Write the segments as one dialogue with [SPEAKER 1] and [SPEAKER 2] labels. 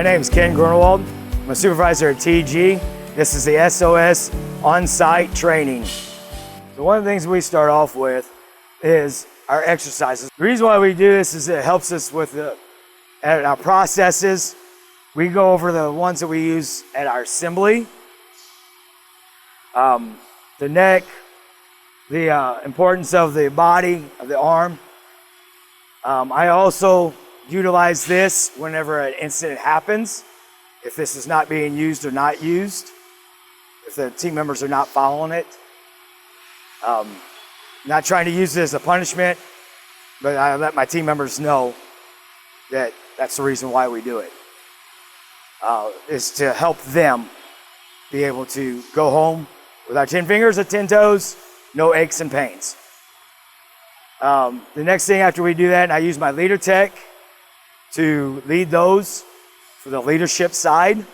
[SPEAKER 1] My name is Ken Grunewald. I'm a supervisor at TG. This is the SOS on-site training. So one of the things we start off with is our exercises. The reason why we do this is it helps us with our processes. We go over the ones that we use at our assembly, the neck, the importance of the body, of the arm. I also utilize this whenever an incident happens, if this is not being used or not used, if the team members are not following it. Not trying to use it as a punishment, but I let my team members know that that's the reason why we do it, is to help them be able to go home with our 10 fingers and 10 toes, no aches and pains. The next thing after we do that, and I use my leader tech to lead those for the leadership side.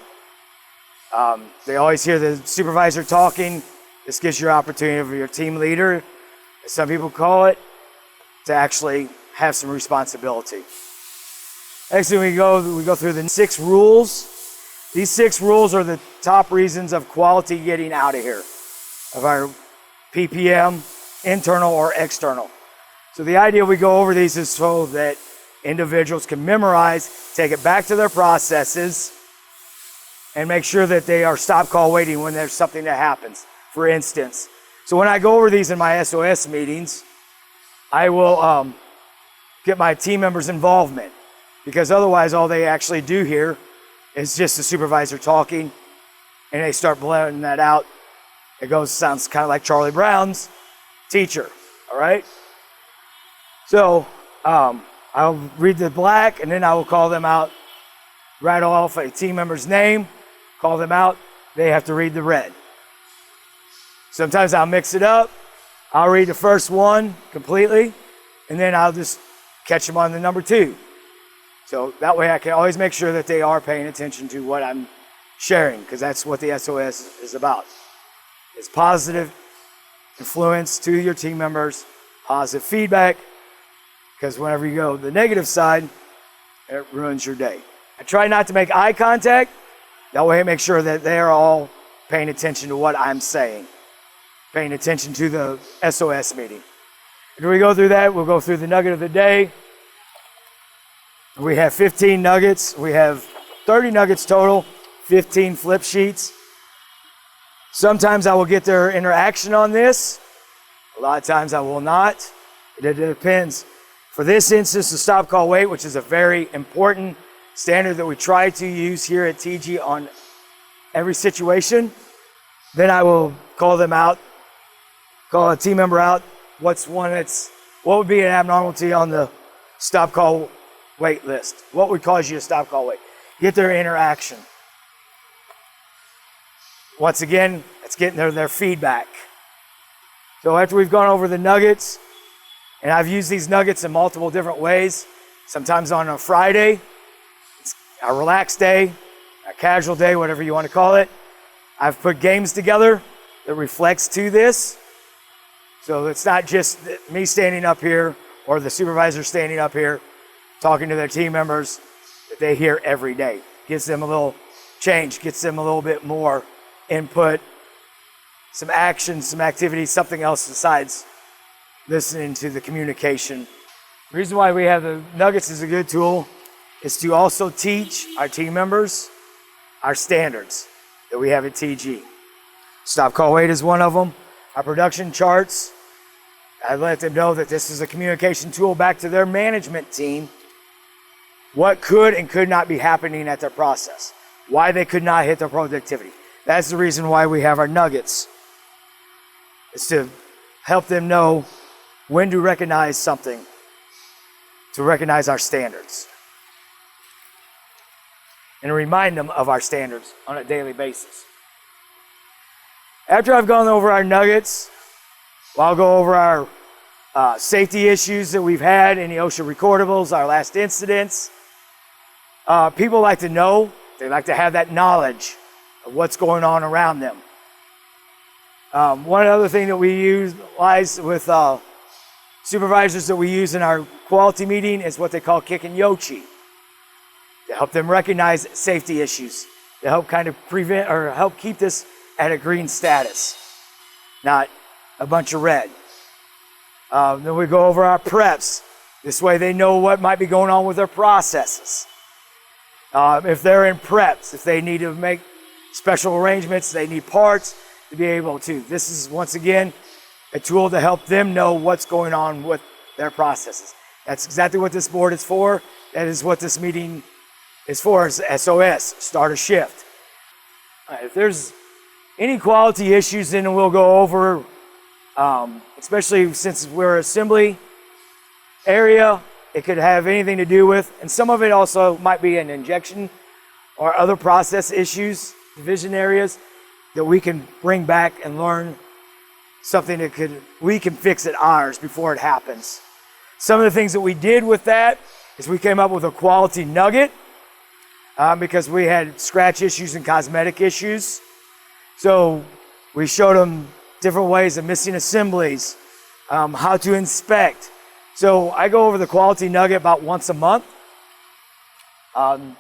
[SPEAKER 1] They always hear the supervisor talking. This gives you an opportunity for your team leader, as some people call it, to actually have some responsibility. Next thing we go through the 6 rules. These 6 rules are the top reasons of quality getting out of here, of our PPM, internal or external. So the idea we go over these is so that individuals can memorize, take it back to their processes, and make sure that they are stop call waiting when there's something that happens. For instance, so when I go over these in my SOS meetings, I will get my team members' involvement, because otherwise all they actually do here is just the supervisor talking, and they start blending that out. It sounds kind of like Charlie Brown's teacher, all right? So I'll read the black, and then I will call them out, rattle off a team member's name, call them out. They have to read the red. Sometimes I'll mix it up. I'll read the first one completely, and then I'll just catch them on the number 2. So that way I can always make sure that they are paying attention to what I'm sharing, because that's what the SOS is about. It's positive influence to your team members, positive feedback, because whenever you go the negative side, it ruins your day. I try not to make eye contact. That way I make sure that they are all paying attention to what I'm saying, paying attention to the SOS meeting. After we go through that, we'll go through the nugget of the day. We have 15 nuggets. We have 30 nuggets total, 15 flip sheets. Sometimes I will get their interaction on this. A lot of times I will not. It depends. For this instance, the stop call wait, which is a very important standard that we try to use here at TG on every situation, then I will call them out, call a team member out. What would be an abnormality on the stop call wait list? What would cause you to stop call wait? Get their interaction. Once again, it's getting their feedback. So after we've gone over the nuggets, and I've used these nuggets in multiple different ways, sometimes on a Friday, it's a relaxed day, a casual day, whatever you want to call it. I've put games together that reflects to this. So it's not just me standing up here or the supervisor standing up here talking to their team members that they hear every day. Gives them a little change, gets them a little bit more input, some action, some activity, something else besides listening to the communication. The reason why we have the nuggets as a good tool is to also teach our team members our standards that we have at TG. Stop call wait is one of them. Our production charts, I let them know that this is a communication tool back to their management team, what could and could not be happening at their process, why they could not hit their productivity. That's the reason why we have our nuggets. It's to help them know when to recognize something, to recognize our standards, and remind them of our standards on a daily basis. After I've gone over our nuggets, I'll go over our safety issues that we've had in the OSHA recordables, our last incidents. People like to know, they like to have that knowledge of what's going on around them. One other thing that we utilize with supervisors that we use in our quality meeting is what they call kick and yochi. to help them recognize safety issues, to help kind of prevent or help keep this at a green status, not a bunch of red. Then we go over our preps. This way they know what might be going on with their processes. If they're in preps, if they need to make special arrangements, they need parts to be able to. This is, once again, a tool to help them know what's going on with their processes. That's exactly what this board is for. That is what this meeting is for, is SOS, start a shift. If there's any quality issues, then we'll go over, especially since we're assembly area, it could have anything to do with, and some of it also might be an injection or other process issues, division areas that we can bring back and learn something that we can fix at ours before it happens. Some of the things that we did with that is we came up with a quality nugget because we had scratch issues and cosmetic issues. So we showed them different ways of missing assemblies, how to inspect. So I go over the quality nugget about once a month.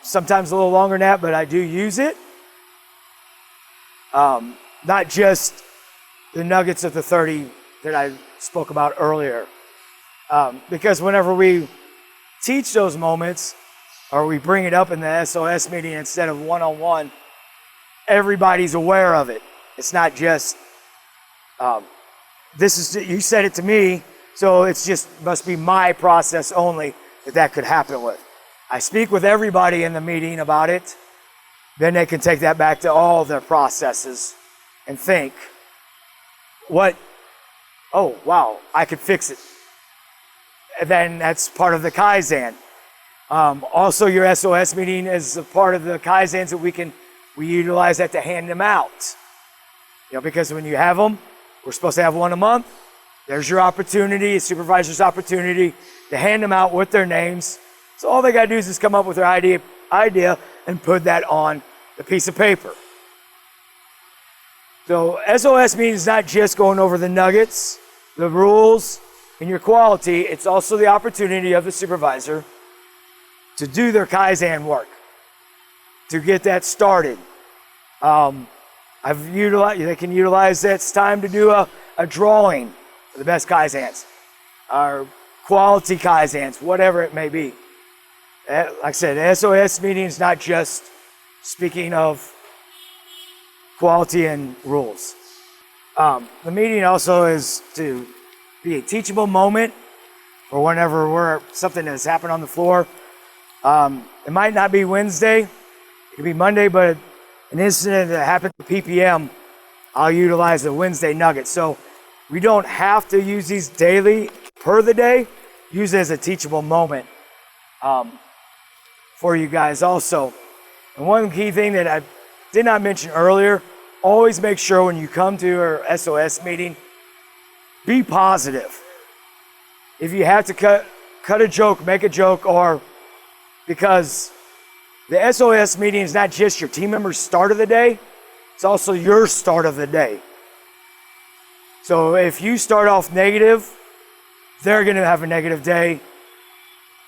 [SPEAKER 1] Sometimes a little longer than that, but I do use it. Not just the nuggets of the 30 that I spoke about earlier. Because whenever we teach those moments, or we bring it up in the SOS meeting instead of one-on-one, everybody's aware of it. It's not just, you said it to me, so it's just, must be my process only that could happen with. I speak with everybody in the meeting about it, then they can take that back to all their processes and think, oh, wow, I could fix it. And then that's part of the Kaizen. Also, your SOS meeting is a part of the Kaizens that we utilize that to hand them out. Because when you have them, we're supposed to have one a month. There's your opportunity, supervisor's opportunity to hand them out with their names. So all they got to do is just come up with their idea and put that on the piece of paper. So SOS means not just going over the nuggets, the rules, and your quality. It's also the opportunity of the supervisor to do their Kaizen work, to get that started. They can utilize that time to do a drawing for the best Kaizens, or quality Kaizens, whatever it may be. Like I said, the SOS meeting is not just speaking of quality and rules. The meeting also is to be a teachable moment for whenever something has happened on the floor. It might not be Wednesday, it could be Monday, but an incident that happened to PPM, I'll utilize the Wednesday nugget. So we don't have to use these daily per the day. Use it as a teachable moment for you guys also. And one key thing that I did not mention earlier, always make sure when you come to your SOS meeting, be positive. If you have to cut a joke, make a joke, or because the SOS meeting is not just your team member's start of the day, it's also your start of the day. So if you start off negative, they're going to have a negative day,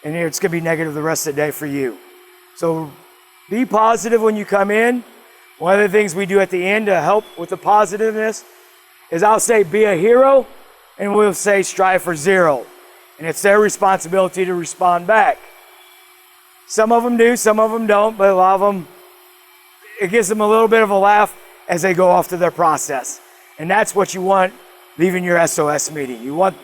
[SPEAKER 1] and it's going to be negative the rest of the day for you. So be positive when you come in. One of the things we do at the end to help with the positiveness is I'll say be a hero, and we'll say strive for zero. And it's their responsibility to respond back. Some of them do, some of them don't, but a lot of them, it gives them a little bit of a laugh as they go off to their process. And that's what you want leaving your SOS meeting. You want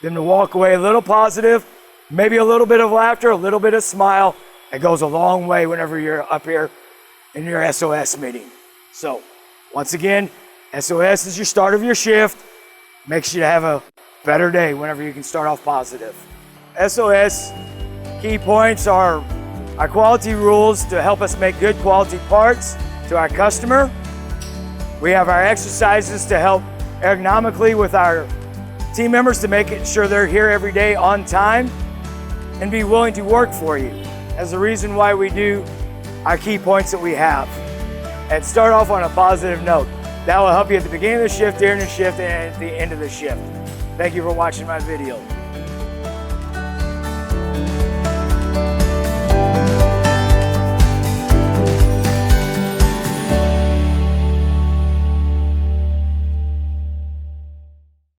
[SPEAKER 1] them to walk away a little positive, maybe a little bit of laughter, a little bit of smile. It goes a long way whenever you're up here in your SOS meeting. So, once again, SOS is your start of your shift. Makes you have a better day whenever you can start off positive. SOS key points are our quality rules to help us make good quality parts to our customer. We have our exercises to help ergonomically with our team members to make sure they're here every day on time and be willing to work for you. As a reason why we do our key points that we have. And start off on a positive note. That will help you at the beginning of the shift, during the shift, and at the end of the shift. Thank you for watching my video.